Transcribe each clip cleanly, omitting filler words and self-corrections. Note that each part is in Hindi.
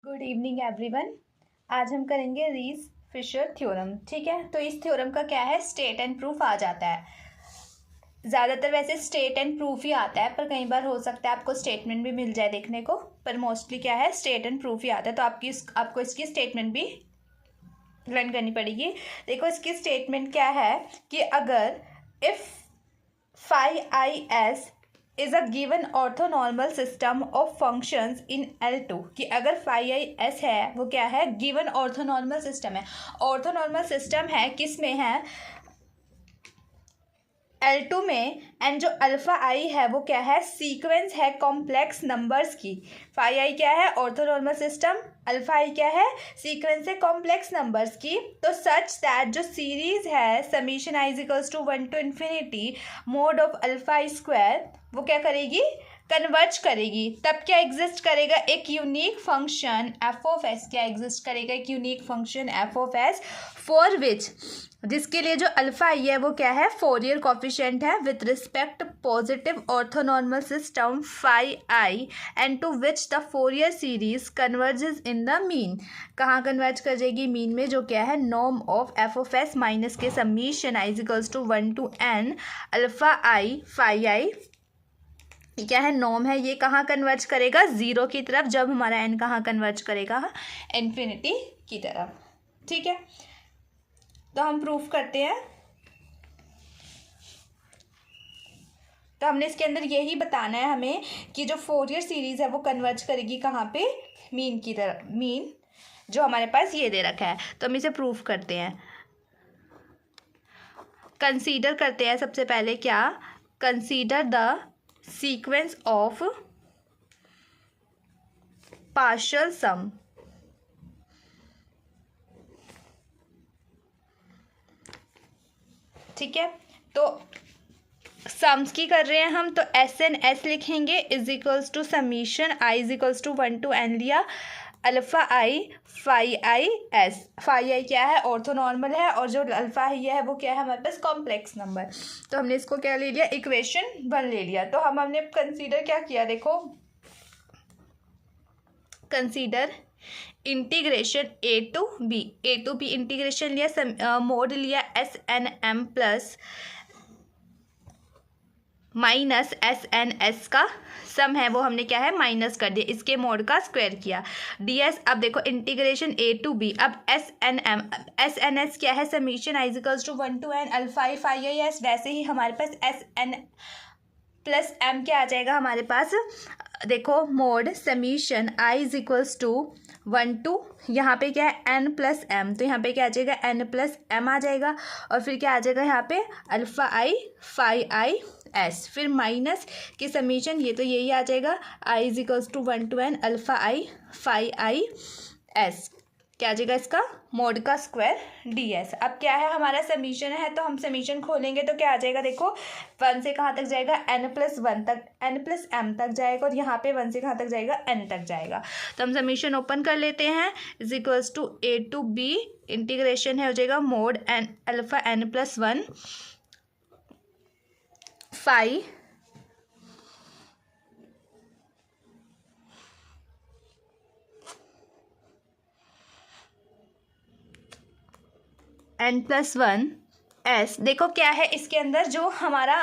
Good evening everyone. आज हम करेंगे रीस फिशर थ्योरम। ठीक है, तो इस थ्योरम का क्या है, स्टेट एंड प्रूफ आ जाता है। ज़्यादातर वैसे स्टेट एंड प्रूफ ही आता है, पर कई बार हो सकता है आपको स्टेटमेंट भी मिल जाए देखने को, पर मोस्टली क्या है, स्टेट एंड प्रूफ ही आता है। तो आपको इसकी स्टेटमेंट भी लर्न करनी पड़ेगी। देखो इसकी स्टेटमेंट क्या है कि अगर if phi I s is a given orthonormal system of functions in L2, कि अगर phi I s है वो क्या है, गिवन ऑर्थोनॉर्मल सिस्टम है। ऑर्थोनॉर्मल सिस्टम है किस में है, L2 में। एंड जो अल्फा आई है वो क्या है, सीक्वेंस है कॉम्प्लेक्स नंबर्स की। फाई आई क्या है, ऑर्थोनॉर्मल सिस्टम। अल्फा आई क्या है, सीक्वेंस है कॉम्प्लेक्स नंबर्स की। तो सच दैट जो सीरीज है summation I is equals to 1 to infinity mod of alpha i square, वो क्या करेगी, कन्वर्ज करेगी। तब क्या एग्जिस्ट करेगा, एक unique function F of S. क्या एग्जिस्ट करेगा, एक unique function F of S for which, जिसके लिए जो अल्फा आई है वो क्या है, फोरियर कॉफिशिएंट है with respect positive orthonormal system phi I and to which the Fourier series converges in the mean. कहाँ कन्वर्ज कर जाएगी, मीन में, जो क्या है, norm of F of S minus के summation I is equals to 1 to N alpha I phi I, क्या है, नॉर्म है। ये कहाँ कन्वर्ज करेगा, ज़ीरो की तरफ। जब हमारा एन कहाँ कन्वर्ज करेगा, इन्फिनिटी की तरफ। ठीक है, तो हम प्रूफ करते हैं। तो हमने इसके अंदर यही बताना है हमें कि जो फोरियर सीरीज है वो कन्वर्ज करेगी कहाँ पे, मीन की तरफ। मीन जो हमारे पास ये दे रखा है, तो हम इसे प्रूफ करते हैं। कंसीडर करते हैं सबसे पहले क्या, consider the sequence of partial sum. ठीक है, तो सम्स की कर रहे हैं हम, तो एस एन एस लिखेंगे is equals to summation I is equals to 1 to N लिया alpha I phi I S. Phi I क्या है, ऑर्थोनॉर्मल है, और जो अल्फा आई है वो क्या है, हमारे पास कॉम्प्लेक्स नंबर। तो हमने इसको क्या ले लिया, इक्वेशन 1 ले लिया। तो हमने कंसीडर क्या किया, देखो consider integration A to B integration लिया, मोड लिया s n m plus minus s N s का सम है वो हमने क्या है, माइनस कर दिया, इसके मोड का स्क्वायर किया डी एस। अब देखो इंटीग्रेशन ए टू बी, अब एस एन एस क्या है, summation i equals to 1 to N alpha I phi I s. वैसे ही हमारे पास एस एन प्लस एम क्या आ जाएगा हमारे पास, देखो mod summation I is equals to 1 to, यहाँ पे क्या है, एन प्लस एम, तो यहाँ पे क्या आ जाएगा, एन प्लस एम आ जाएगा। और फिर क्या आ जाएगा यहाँ पे, अल्फा आई फाई आई एस, फिर माइनस के समीशन, ये तो यही आ जाएगा, I is equals to 1 to N alpha I phi I S, क्या आ जाएगा इसका मोड का स्क्वायर डी एस। अब क्या है, हमारा समीशन है, तो हम समीशन खोलेंगे तो क्या आ जाएगा, देखो 1 से कहाँ तक जाएगा, एन प्लस 1 तक, एन प्लस एम तक जाएगा, और यहाँ पे 1 से कहाँ तक जाएगा, एन तक जाएगा। तो हम समीशन ओपन कर लेते हैं, is equals to a to B integration है हो जाएगा mod n alpha n plus 1 phi n plus 1 s. देखो क्या है इसके अंदर, जो हमारा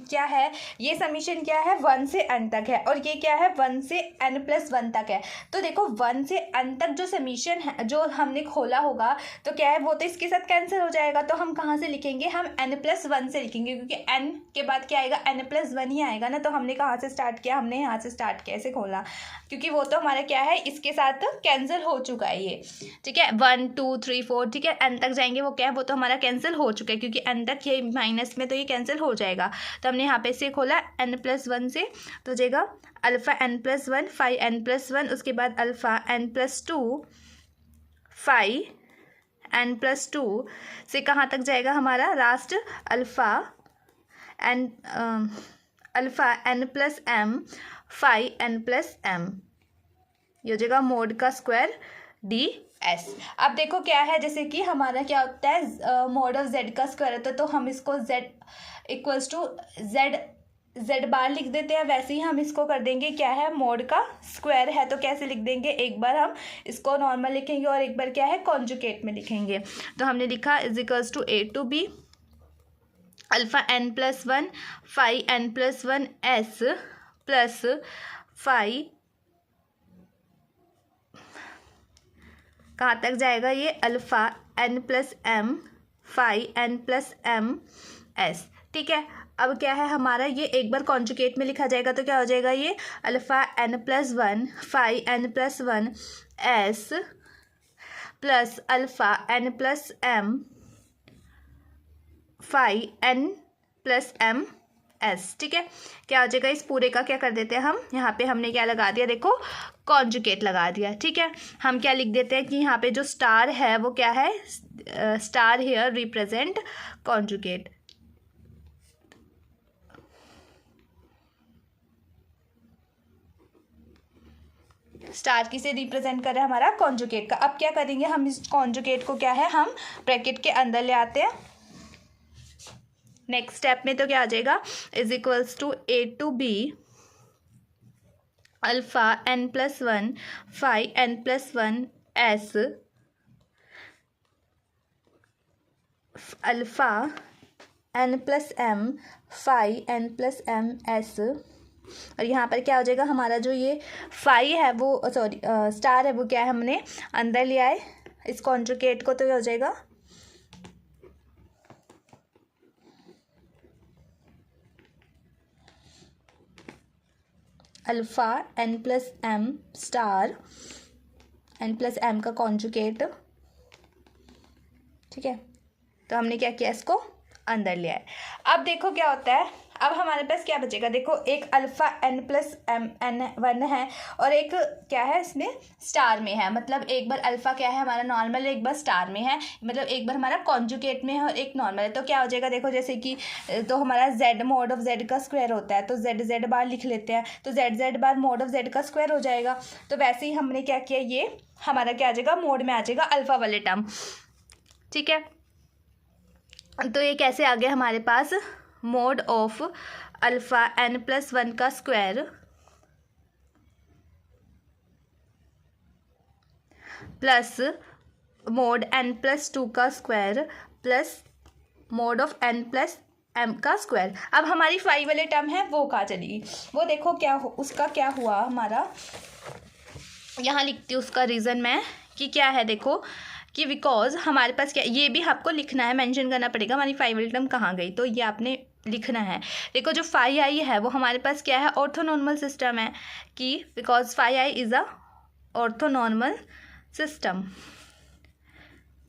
क्या है, ये समीशन क्या है, 1 से एन तक है, और ये क्या है, 1 से एन प्लस 1 तक है। तो देखो 1 से एन तक जो समीशन है, जो हमने खोला होगा, तो क्या है, वो तो इसके साथ कैंसिल हो जाएगा। तो हम कहाँ से लिखेंगे, हम एन प्लस 1 से लिखेंगे, क्योंकि एन के बाद क्या आएगा, एन प्लस 1 ही आएगा ना। तो हमने कहाँ से स्टार्ट किया, हमने यहाँ से स्टार्ट किया, ऐसे खोला, क्योंकि वो तो हमारा क्या है, इसके साथ कैंसिल हो चुका है ये। ठीक है, 1 2 3 4, ठीक है, एन तक जाएंगे, वो क्या है, वो तो हमारा कैंसिल हो चुका है, क्योंकि एन तक ये माइनस में, तो ये कैंसिल हो जाएगा। तो हमने यहाँ पे से खोला एन प्लस 1 से, तो जाएगा alpha n plus 1 phi n plus 1, उसके बाद alpha n plus 2 phi n plus 2 से कहाँ तक जाएगा हमारा last, alpha n plus m phi n plus m, ये हो जाएगा मोड का स्क्वायर डी एस। अब देखो क्या है, जैसे कि हमारा क्या होता है, मोड ऑफ जेड का स्क्वायर होता है, तो हम इसको Z equals to Z Z bar लिख देते हैं, वैसे ही हम इसको कर देंगे क्या है, मोड का स्क्वायर है। तो कैसे लिख देंगे, एक बार हम इसको नॉर्मल लिखेंगे और एक बार क्या है कॉन्जुगेट में लिखेंगे। तो हमने लिखा is equals to a to b alpha n plus one phi n plus one s plus phi, कहाँ तक जाएगा ये, alpha N plus m phi n plus m s. ठीक है, अब क्या है हमारा ये एक बार कॉन्जुगेट में लिखा जाएगा तो क्या हो जाएगा, ये alpha N plus one phi n plus one s plus alpha N plus m phi n plus m s. ठीक है, क्या हो जाएगा, इस पूरे का क्या कर देते हैं हम, यहाँ पे हमने क्या लगा दिया, देखो कॉन्जुगेट लगा दिया। ठीक है, हम क्या लिख देते हैं कि यहाँ पे जो स्टार है वो क्या है, star here represent conjugate. Star किसे रिप्रेजेंट कर रहा है, हमारा कॉन्जुगेट का। अब क्या करेंगे हम, इस कॉन्जुगेट को क्या है हम ब्रैकेट के अंदर ले आते हैं। नेक्स्ट स्टेप में तो क्या आ जाएगा, is equals to a to b alpha N plus one phi n plus one s alpha N plus m phi n plus m s. और यहाँ पर क्या हो जाएगा, हमारा जो ये फाई है वो सॉरी स्टार है वो क्या है, हमने अंदर लिया है इस कॉन्जुगेट को, तो क्या हो जाएगा, alpha N plus m star n plus M का कॉन्जुगेट। ठीक है, तो हमने क्या किया, इसको अंदर लिया है। अब देखो क्या होता है, अब हमारे पास क्या बचेगा, देखो एक alpha N plus m n one है और एक क्या है इसमें स्टार में है, मतलब एक बार अल्फ़ा क्या है हमारा नॉर्मल, एक बार स्टार में है, मतलब एक बार हमारा कॉन्जुगेट में है और एक नॉर्मल है। तो क्या हो जाएगा, देखो जैसे कि तो हमारा जेड मोड ऑफ जेड का स्क्वायर होता है, तो जेड जेड बार लिख लेते हैं, तो Z Z bar mode of Z का स्क्वायर हो जाएगा। तो वैसे ही हमने क्या किया, ये हमारा क्या आ जाएगा, मोड में आ जाएगा अल्फ़ा वाले टर्म। ठीक है, तो ये कैसे आ गया हमारे पास, mod of alpha N plus one का square plus mod N plus two का square plus mod of N plus M का स्क्वायर। अब हमारी फाई वाले टर्म है वो कहाँ चली, वो देखो क्या उसका क्या हुआ हमारा, यहाँ लिखती हूँ उसका रीज़न मैं कि क्या है, देखो कि बिकॉज हमारे पास क्या, ये भी आपको लिखना है, मेंशन करना पड़ेगा हमारी फाई वाली टर्म कहाँ गई, तो ये आपने लिखना है। देखो जो फाई आई है वो हमारे पास क्या है, ऑर्थोनॉर्मल सिस्टम है, कि because phi i is a orthonormal system.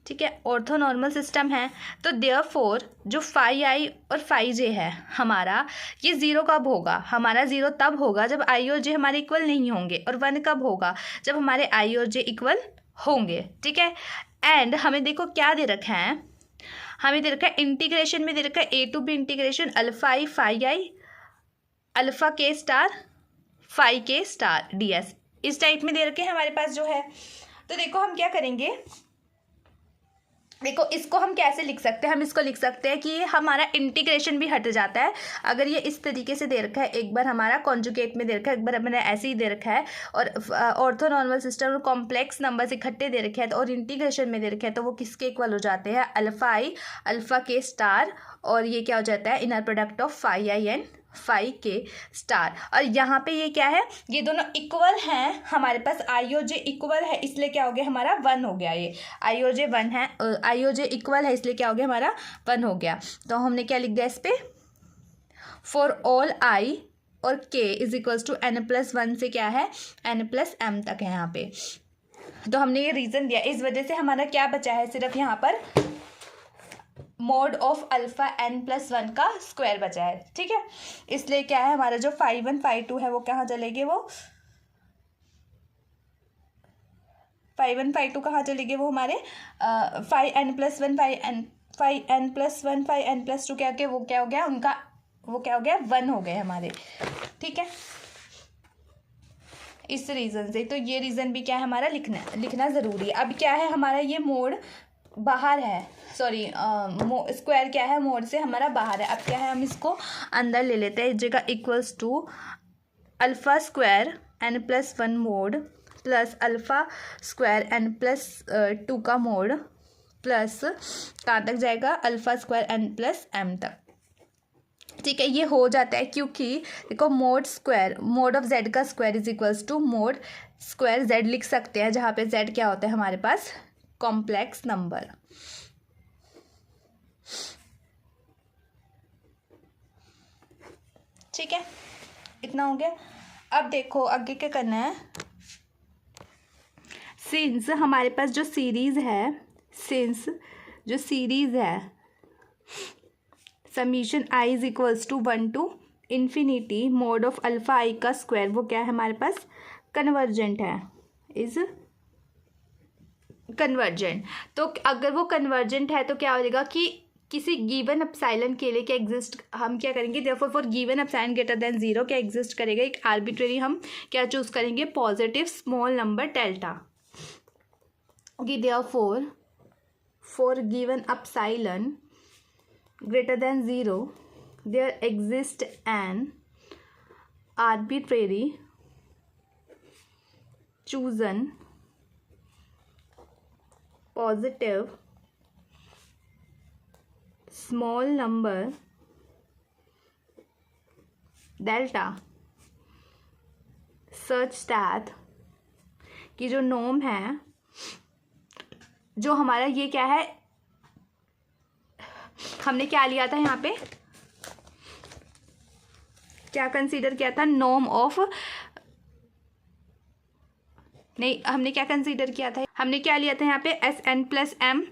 ठीक है, ऑर्थोनॉर्मल सिस्टम है, तो देयरफॉर जो फाई आई और फाई जे है हमारा, ये ज़ीरो कब होगा, हमारा ज़ीरो तब होगा जब आई और जे हमारे इक्वल नहीं होंगे, और वन कब होगा, जब हमारे आई और जे इक्वल होंगे। ठीक है, एंड हमें देखो क्या दे रखा है, हमें दे रखा है इंटीग्रेशन में दे रखा है A to B integration alpha I phi I alpha के स्टार फाई के स्टार डी एस, इस टाइप में दे रखे हैं हमारे पास जो है। तो देखो हम क्या करेंगे, देखो इसको हम कैसे लिख सकते हैं, हम इसको लिख सकते हैं कि ये हमारा इंटीग्रेशन भी हट जाता है अगर ये इस तरीके से दे रखा है, एक बार हमारा कॉन्जुगेट में दे रखा है, एक बार मैंने ऐसे ही दे रखा है, और ऑर्थोनॉर्मल सिस्टम और कॉम्प्लेक्स नंबर्स इकट्ठे दे रखे हैं, तो और इंटीग्रेशन में दे रखे हैं, तो वो किसके इक्वल हो जाते हैं, अल्फ़ा आई अल्फ़ा के स्टार, और ये क्या हो जाता है, inner product of phi I and phi के स्टार। और यहाँ पे ये क्या है, ये दोनों इक्वल हैं हमारे पास, आई और जे इक्वल है, इसलिए क्या हो गया हमारा वन हो गया, ये आई और जे वन है, आई और जे इक्वल है, इसलिए क्या हो गया हमारा वन हो गया। तो हमने क्या लिख दिया इस पर, फॉर ऑल आई और k is equals to n plus one से क्या है, एन प्लस एम तक है यहाँ पे। तो हमने ये रीज़न दिया, इस वजह से हमारा क्या बचा है, सिर्फ यहाँ पर mod of alpha N plus one का स्क्वायर बचा है। ठीक है, इसलिए क्या है हमारा जो फाई वन फाई टू है वो कहाँ चलेंगे, वो फाई वन फाई टू कहाँ चलेंगे, वो हमारे phi n plus one phi n plus one phi n plus two क्या वो क्या हो गया उनका, वो क्या हो गया वन हो गए हमारे। ठीक है, इस रीज़न से, तो ये रीज़न भी क्या है हमारा लिखना ज़रूरी है। अब क्या है हमारा ये मोड बाहर है, सॉरी स्क्वायर क्या है मोड से हमारा बाहर है। अब क्या है, हम इसको अंदर ले लेते हैं। इस जगह equals to alpha square N plus one mod plus alpha square N plus two का मोड प्लस कहाँ तक जाएगा, alpha square N plus M तक। ठीक है, ये हो जाता है क्योंकि देखो mod square, mod of Z का square is equals to mod square Z लिख सकते हैं, जहाँ पे जेड क्या होता है हमारे पास, कॉम्प्लेक्स नंबर। ठीक है, इतना हो गया। अब देखो आगे क्या करना है। सिंस हमारे पास जो सीरीज है, सिंस जो सीरीज है summation I is equals to 1 to infinity mod of alpha I का स्क्वायर, वो क्या है हमारे पास, कन्वर्जेंट है, इज कन्वर्जेंट। तो अगर वो कन्वर्जेंट है तो क्या हो जाएगा कि किसी गिवन एप्सिलॉन के लिए क्या एग्जिस्ट, हम क्या करेंगे, therefore for given epsilon greater than 0 क्या एग्जिस्ट करेगा, एक आर्बिट्रेरी हम क्या चूज करेंगे, positive small number delta. Okay, therefore for given epsilon greater than 0 there exists an arbitrary chosen positive small number delta such that कि जो नॉर्म है, जो हमारा ये क्या है, हमने क्या लिया था यहाँ पे, क्या कंसीडर किया था, नॉर्म ऑफ, नहीं हमने क्या कंसीडर किया था, हमने क्या लिया था यहाँ पे s n plus m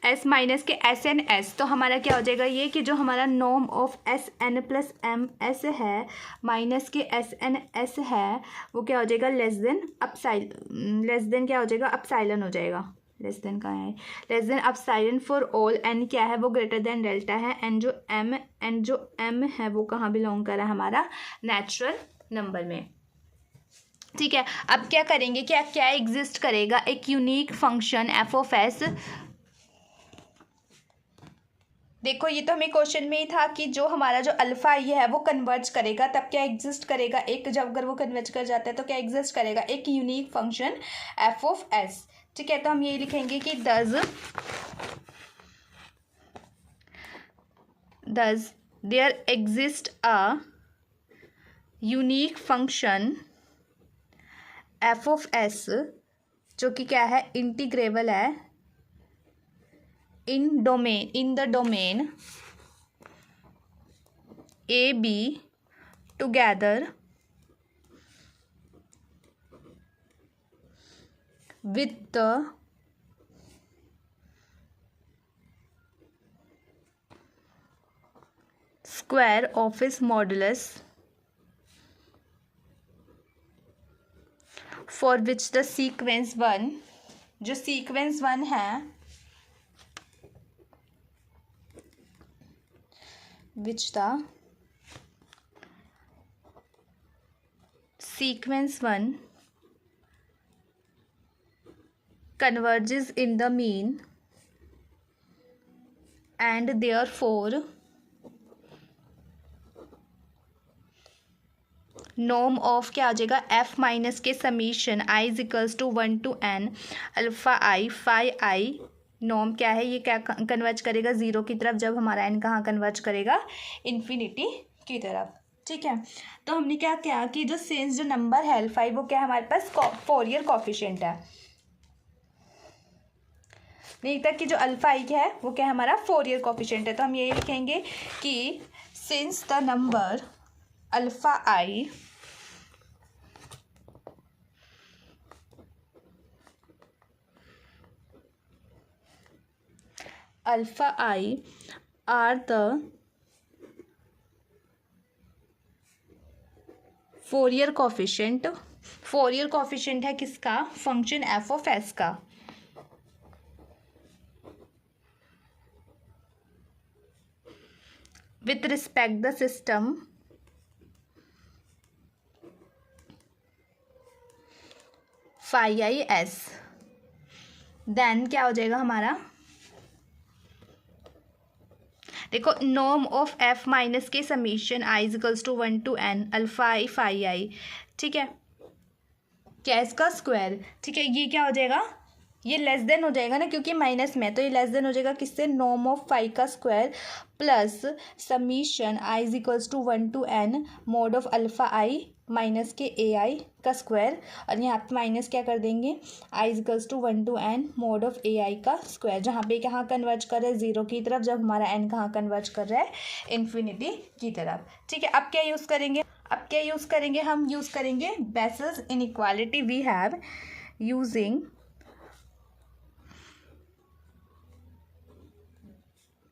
s minus k s N s. तो हमारा क्या हो जाएगा ये कि जो हमारा norm of s n plus m s है minus k s N s है, वो क्या हो जाएगा, less than epsilon, less than क्या हो जाएगा, अपसाइलन हो जाएगा, लेस देन कहाँ है, less than epsilon for all n क्या है, वो ग्रेटर देन डेल्टा है, एन जो एम है वो कहाँ बिलोंग कर रहा है, हमारा नेचुरल नंबर में। ठीक है, अब क्या करेंगे, क्या क्या एग्जिस्ट करेगा, एक unique function F of S. देखो ये तो हमें क्वेश्चन में ही था कि जो हमारा जो अल्फा ये है वो कन्वर्ज करेगा, तब क्या एग्जिस्ट करेगा, एक जब अगर वो कन्वर्ज कर जाता है तो क्या एग्जिस्ट करेगा, एक unique function F of S. ठीक है, तो हम ये लिखेंगे कि does there exist a unique function f of s जो कि क्या है, इंटीग्रेबल है in the domain a b together with the square of its modulus for which the sequence 1, जो sequence 1 है, which the sequence 1 converges in the mean and therefore norm of क्या आ जाएगा, एफ माइनस के summation I is equals to 1 to n alpha I phi i. Norm क्या है, ये क्या कन्वर्ज करेगा 0 की तरफ, जब हमारा एन कहाँ कन्वर्ज करेगा, इन्फिनिटी की तरफ। ठीक है, तो हमने क्या किया कि जो सेंस जो नंबर है अल्फा वो क्या है हमारे पास फोरियर कॉफिशिएंट है, नहीं तक कि जो अल्फा आई है वो क्या है हमारा फोरियर कॉफिशिएंट है। तो हम ये लिखेंगे कि since the number alpha I are the Fourier coefficient, Fourier coefficient है किसका, फंक्शन एफ ऑफ एस का। With respect the system phi I S, then क्या हो जाएगा हमारा, देखो नॉर्म ऑफ एफ माइनस के summation I is equals to 1 to n alpha I phi I, ठीक है, क्या इसका स्क्वायर, ठीक है, ये क्या हो जाएगा, ये लेस देन हो जाएगा ना, क्योंकि माइनस में, तो ये लेस देन हो जाएगा किससे, नॉर्म ऑफ फाई का square plus summation I is equals to 1 to n mod of alpha i minus k a I का स्क्वायर, और यहाँ पे माइनस क्या कर देंगे, I is equals to 1 to n mod of A I का स्क्वायर, जहाँ पे कहाँ कन्वर्ज कर रहा है ज़ीरो की तरफ, जब हमारा n कहाँ कन्वर्ज कर रहा है इन्फिनिटी की तरफ, ठीक है। अब क्या यूज़ करेंगे, हम यूज़ करेंगे Bessel's inequality, we have using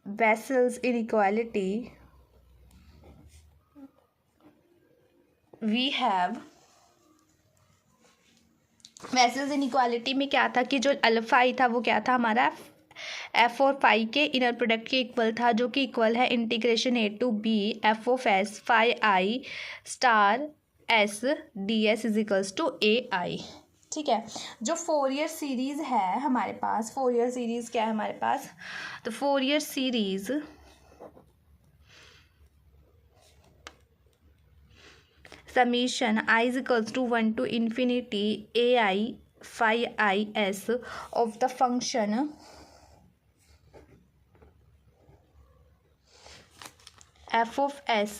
Bessel's inequality, we have Bessel's inequality में क्या था कि जो अल्फा आई था वो क्या था हमारा एफ और फाई के इनर प्रोडक्ट के इक्वल था, जो कि इक्वल है integration A to B F of S phi I star S D S is equals to A I, ठीक है। जो फोरियर सीरीज़ है हमारे पास, फोरियर सीरीज़ क्या है हमारे पास, तो Fourier series summation I is equals to 1 to infinity A I phi I S of the function F of S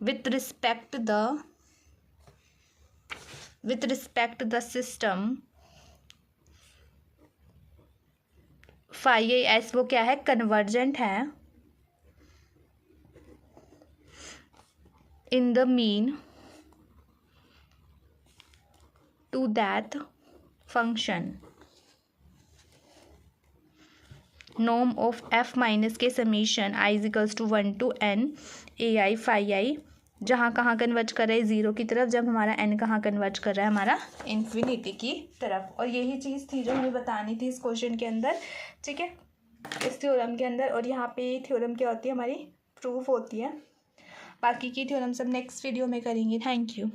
with respect the system phi S वो क्या है, कन्वर्जेंट है in the mean to that function norm of F minus के summation I is equals to 1 to n A I phi I, जहाँ कहाँ कन्वर्ज कर रहा है ज़ीरो की तरफ, जब हमारा n कहाँ कन्वर्ज कर रहा है हमारा इन्फिनिटी की तरफ। और यही चीज़ थी जो हमें बतानी थी इस क्वेश्चन के अंदर, ठीक है, इस थ्योरम के अंदर। और यहाँ पे थ्योरम क्या होती है हमारी, प्रूफ होती है। बाकी की थ्योरम सब नेक्स्ट वीडियो में करेंगे। Thank you.